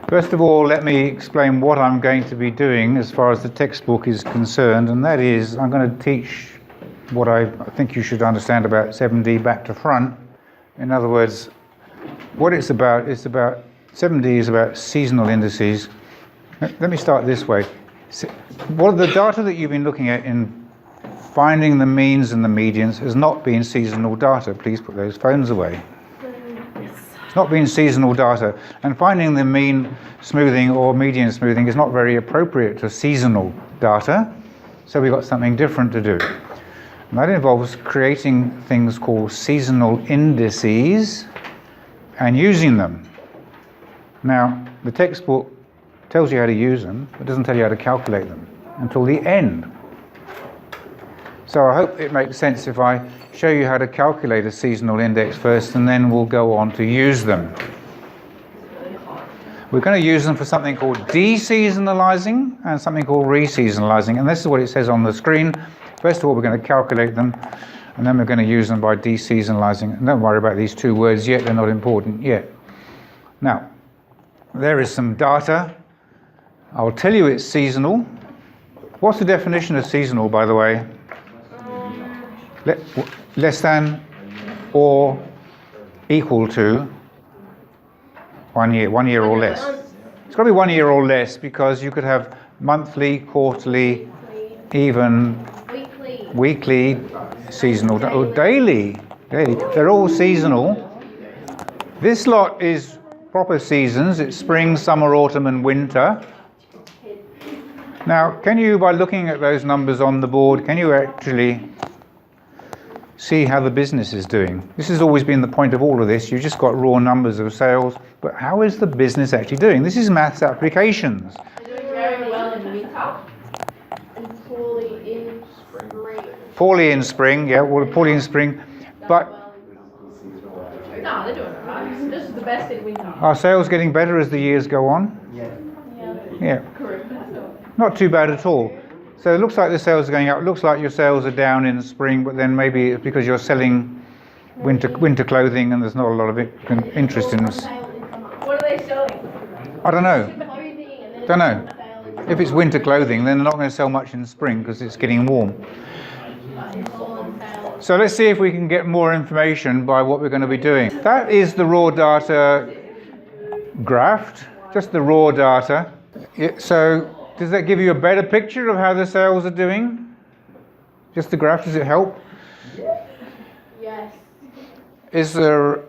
First of all, let me explain what I'm going to be doing as far as the textbook is concerned, and that is I'm going to teach what I think you should understand about 7D back to front. In other words, what it's about 7D is about seasonal indices. Let me start this way. What the data that you've been looking at in finding the means and the medians has not been seasonal data. Please put those phones away. It's not been seasonal data, and finding the mean smoothing or median smoothing is not very appropriate to seasonal data, so we've got something different to do. And that involves creating things called seasonal indices and using them. Now, the textbook tells you how to use them, but doesn't tell you how to calculate them until the end. So I hope it makes sense if I show you how to calculate a seasonal index first, and then we'll go on to use them. We're going to use them for something called deseasonalizing and something called reseasonalizing, and this is what it says on the screen. First of all, we're going to calculate them, and then we're going to use them by deseasonalizing. And don't worry about these two words yet, they're not important yet. Now, there is some data. I'll tell you it's seasonal. What's the definition of seasonal, by the way? Less than or equal to 1 year or less. It's got to be 1 year or less, because you could have monthly, quarterly, even weekly, seasonal, or daily. They're all seasonal. This lot is proper seasons. It's spring, summer, autumn, and winter. Now, can you, by looking at those numbers on the board, can you actually see how the business is doing? This has always been the point of all of this. You've just got raw numbers of sales, but how is the business actually doing? This is maths applications. They're doing very well in winter and poorly in spring. Poorly in spring, yeah, well, poorly in spring, but No, they're doing alright. This is the best in winter. are sales getting better as the years go on? Yeah. Correct. Not too bad at all. So it looks like the sales are going up. It looks like your sales are down in spring, but then maybe it's because you're selling winter clothing and there's not a lot of interest in this. What are they selling? I don't know. Don't know. If it's winter clothing, then they're not going to sell much in spring because it's getting warm. So let's see if we can get more information by what we're going to be doing. That is the raw data graphed, just the raw data. So does that give you a better picture of how the sales are doing? Just the graph, does it help? Yes. Is there,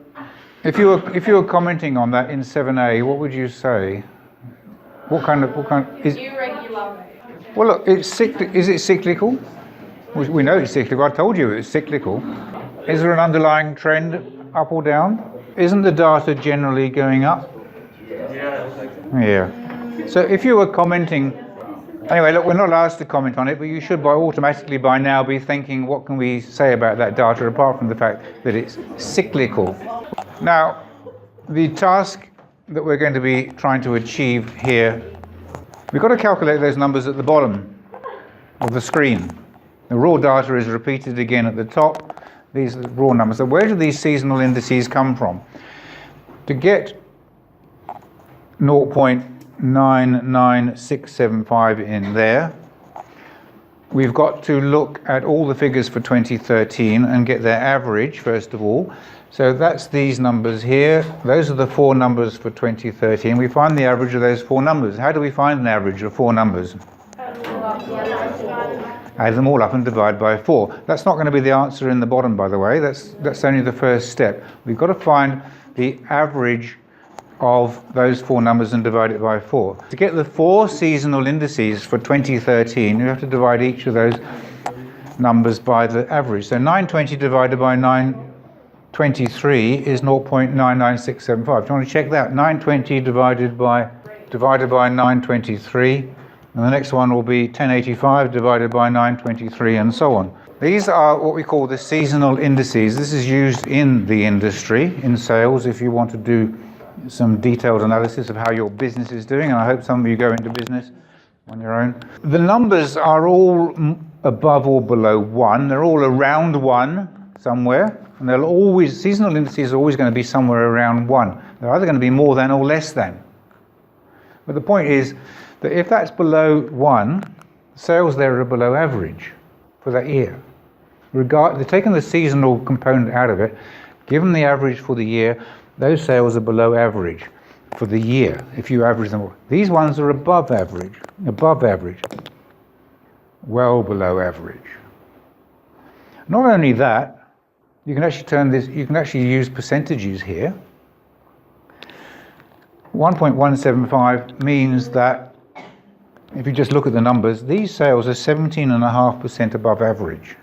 if you were commenting on that in 7A, what would you say? What kind is Irregular. well, look, is it cyclical? We know it's cyclical. I told you it's cyclical. Is there an underlying trend up or down? Isn't the data generally going up? Yeah. So if you were commenting, anyway, look, we're not asked to comment on it, but you should automatically by now be thinking, what can we say about that data apart from the fact that it's cyclical? Now, the task that we're going to be trying to achieve here, we've got to calculate those numbers at the bottom of the screen. The raw data is repeated again at the top. These are the raw numbers. So where do these seasonal indices come from? To get 0.99675 in there, we've got to look at all the figures for 2013 and get their average first of all. So that's these numbers here. Those are the four numbers for 2013. We find the average of those four numbers. How do we find an average of four numbers? Add them all up and divide by 4. That's not going to be the answer in the bottom, by the way. That's only the first step. We've got to find the average of those four numbers and divide it by 4. To get the 4 seasonal indices for 2013, you have to divide each of those numbers by the average. So 920 divided by 923 is 0.99675. Do you want to check that? 920 divided by 923. And the next one will be 1085 divided by 923, and so on. These are what we call the seasonal indices. This is used in the industry, in sales, if you want to do some detailed analysis of how your business is doing, and I hope some of you go into business on your own. The numbers are all above or below 1. They're all around 1 somewhere, and they'll always, seasonal indices are always going to be somewhere around 1. They're either going to be more than or less than. But the point is that if that's below 1, sales there are below average for that year. They're taking the seasonal component out of it, given the average for the year, those sales are below average for the year, if you average them all. These ones are above average, well below average. Not only that, you can actually use percentages here. 1.175 means that if you just look at the numbers, these sales are 17.5% above average.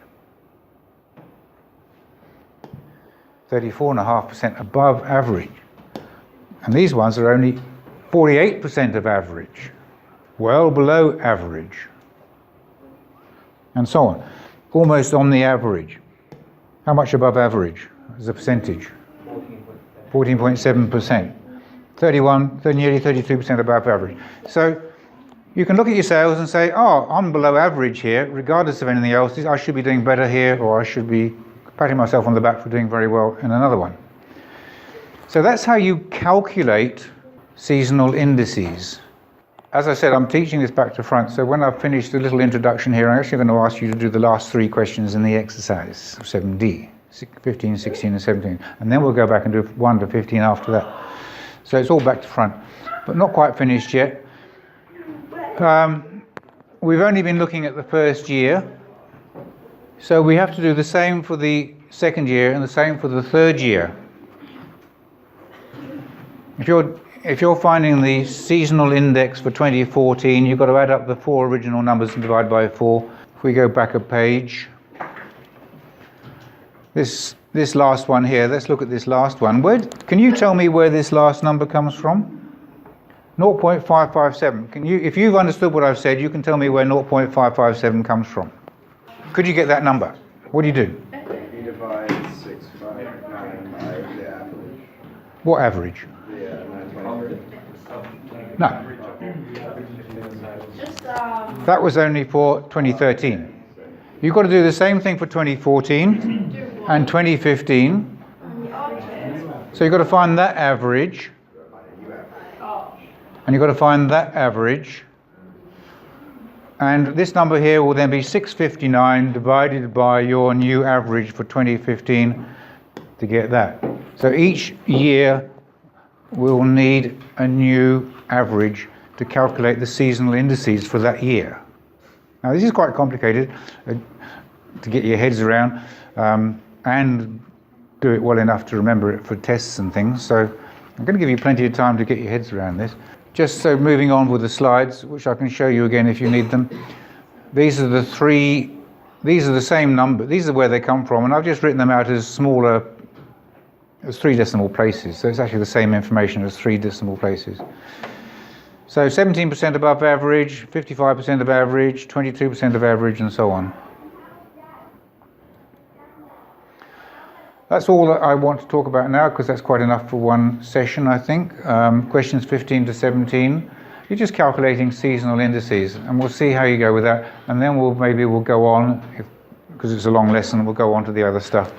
34.5% above average. And these ones are only 48% of average, well below average. And so on. Almost on the average. How much above average as a percentage? 14.7%. Nearly 32% above average. So you can look at your sales and say, oh, I'm below average here, regardless of anything else. I should be doing better here, or I should be patting myself on the back for doing very well in another one. So that's how you calculate seasonal indices. As I said, I'm teaching this back to front, so when I've finished the little introduction here, I'm actually going to ask you to do the last 3 questions in the exercise, 7D, 15, 16 and 17. And then we'll go back and do 1 to 15 after that. So it's all back to front, but not quite finished yet. We've only been looking at the first year, so we have to do the same for the second year and the same for the third year. If you're finding the seasonal index for 2014, you've got to add up the 4 original numbers and divide by 4. If we go back a page, this last one here, let's look at this last one. Can you tell me where this last number comes from? 0.557. If you've understood what I've said, you can tell me where 0.557 comes from. Could you get that number? What do you do? You divide 659 by the average. What average? Yeah, 923. No, Just, that was only for 2013. You've got to do the same thing for 2014 and 2015. So you've got to find that average. And you've got to find that average. And this number here will then be 659 divided by your new average for 2015 to get that. So each year we'll need a new average to calculate the seasonal indices for that year. Now this is quite complicated to get your heads around and do it well enough to remember it for tests and things. So I'm going to give you plenty of time to get your heads around this. Just so moving on with the slides, which I can show you again if you need them. These are the same number, these are where they come from, and I've just written them out as smaller, as 3 decimal places. So it's actually the same information as 3 decimal places. So 17% above average, 55% of average, 22% of average, and so on. That's all that I want to talk about now, because that's quite enough for one session, I think. Questions 15 to 17. You're just calculating seasonal indices, and we'll see how you go with that. And then we'll go on, because it's a long lesson, we'll go on to the other stuff.